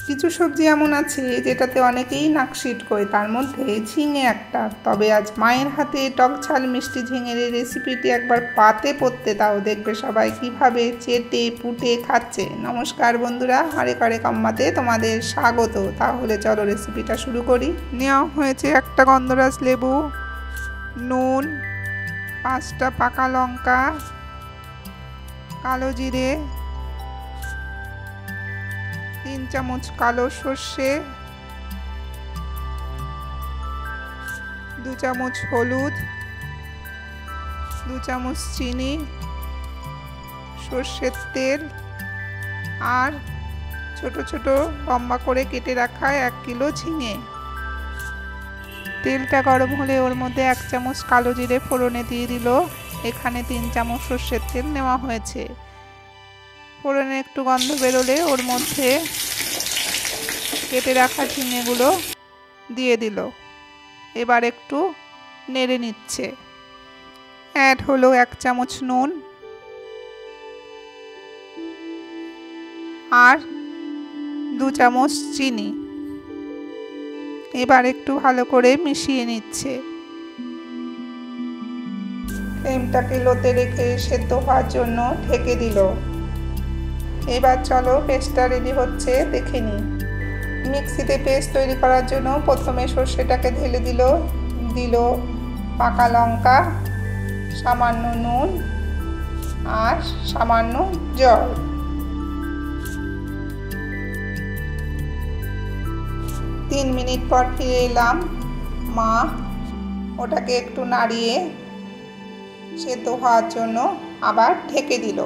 কিছু সবজি এমন আছে যেটাতে অনেকেই নাকশিট করে, তার মধ্যে ঝিঙে একটা। তবে আজ মায়ের হাতে টক ঝাল মিষ্টি ঝিঙের এই রেসিপিটি একবার পাতে পড়তে দাও, দেখবে সবাই কিভাবে চেটে পুটে খাচ্ছে। নমস্কার বন্ধুরা, হরেক হরেক আম্মাতে তোমাদের স্বাগত। তাহলে চলো রেসিপিটা শুরু করি। নেওয়া হয়েছে একটা গন্ধরাজ লেবু, নুন, 5টা পাকা লঙ্কা, কালো জিরে, 3 চামচ কালো সর্ষে, 2 চামচ হলুদ, 2 চামচ চিনি, সর্ষের তেল আর ছোট ছোট লম্বা করে কেটে রাখা 1 কিলো ঝিঙে। তেলটা গরম হলে ওর মধ্যে 1 চামচ কালো জিরে ফোড়নে দিয়ে দিল। এখানে 3 চামচ সর্ষের তেল নেওয়া হয়েছে। ফোড়নে একটু গন্ধ বেরোলে ওর মধ্যে কেটে রাখা ঝিঙেগুলো দিয়ে দিল। এবার একটু নেড়ে নিচ্ছে। অ্যাড হলো 1 চামচ নুন আর 2 চামচ চিনি। এবার একটু ভালো করে মিশিয়ে নিচ্ছে। ফ্লেমটাকে লোতে রেখে সেদ্ধ হওয়ার জন্য ঢেকে দিল। এবার চলো পেস্টটা রেডি হচ্ছে দেখে নিই। মিক্সিতে পেস্ট তৈরি করার জন্য প্রথমে সর্ষেটাকে ঢেলে দিল পাকা লঙ্কা, সামান্য নুন আর সামান্য জল। তিন মিনিট পর ফিরে এলাম। মা ওটাকে একটু নাড়িয়ে সেদ্ধ হওয়ার জন্য আবার ঢেকে দিল।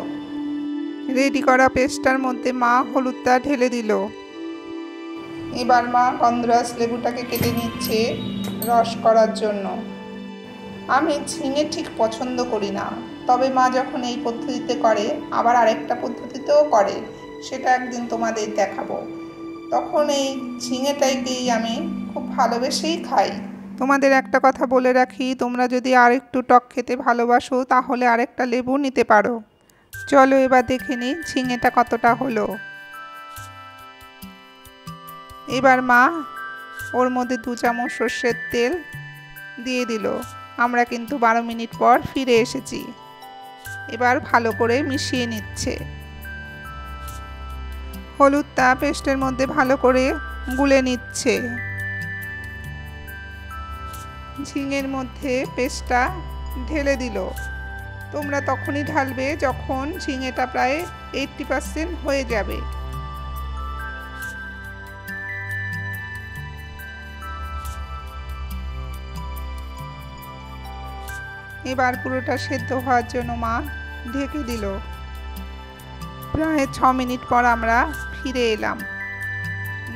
রেডি করা পেস্টটার মধ্যে মা হলুদটা ঢেলে দিল। এবার মা গন্ধরাজ লেবুটাকে কেটে নিচ্ছে রস করার জন্য। আমি ঝিঙে ঠিক পছন্দ করি না, তবে মা যখন এই পদ্ধতিতে করে আবার আরেকটা পদ্ধতিতেও করে, সেটা একদিন তোমাদের দেখাবো। তখন এই ঝিঙেটাকেই আমি খুব ভালোবেসেই খাই। তোমাদের একটা কথা বলে রাখি, তোমরা যদি আর একটু টক খেতে ভালোবাসো তাহলে আরেকটা লেবু নিতে পারো। চলো এবার দেখে নিই ঝিঙেটা কতটা হলো। এবার মা ওর মধ্যে 2 চামচ সর্ষের তেল দিয়ে দিল। আমরা কিন্তু 12 মিনিট পর ফিরে এসেছি। এবার ভালো করে মিশিয়ে নিচ্ছে। হলুদটা পেস্টের মধ্যে ভালো করে গুলে নিচ্ছে। ঝিঙের মধ্যে পেস্টটা ঢেলে দিল। তোমরা তখনই ঢালবে যখন ঝিঙেটা প্রায় 80% হয়ে যাবে। এবার পুরোটা সেদ্ধ হওয়ার জন্য মা ঢেকে দিল। প্রায় 6 মিনিট পর আমরা ফিরে এলাম।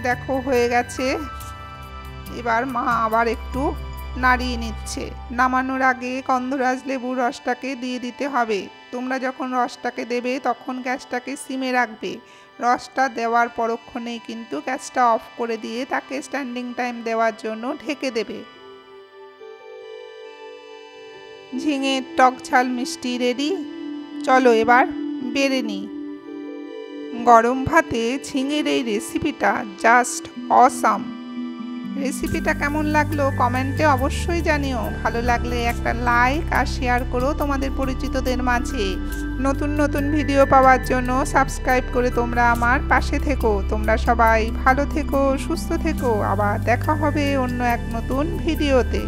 দেখো হয়ে গেছে। এবার মা আবার একটু নাড়িয়ে নিচ্ছে। নামানোর আগে গন্ধরাজ লেবুর রসটাকে দিয়ে দিতে হবে। তোমরা যখন রসটাকে দেবে তখন গ্যাসটাকে সিমে রাখবে। রসটা দেওয়ার পরক্ষণেই কিন্তু গ্যাসটা অফ করে দিয়ে তাকে স্ট্যান্ডিং টাইম দেওয়ার জন্য ঢেকে দেবে। ঝিঙের টক ঝাল মিষ্টি রেডি। চলো এবার বেড়ে নিই। গরম ভাতে ঝিঙের এই রেসিপিটা জাস্ট অসাম। রেসিপিটা কেমন লাগলো কমেন্টে অবশ্যই জানিও। ভালো লাগলে একটা লাইক আর শেয়ার করো তোমাদের পরিচিতদের মাঝে। নতুন নতুন ভিডিও পাওয়ার জন্য সাবস্ক্রাইব করে তোমরা আমার পাশে থেকো। তোমরা সবাই ভালো থেকো, সুস্থ থেকো। আবার দেখা হবে অন্য এক নতুন ভিডিওতে।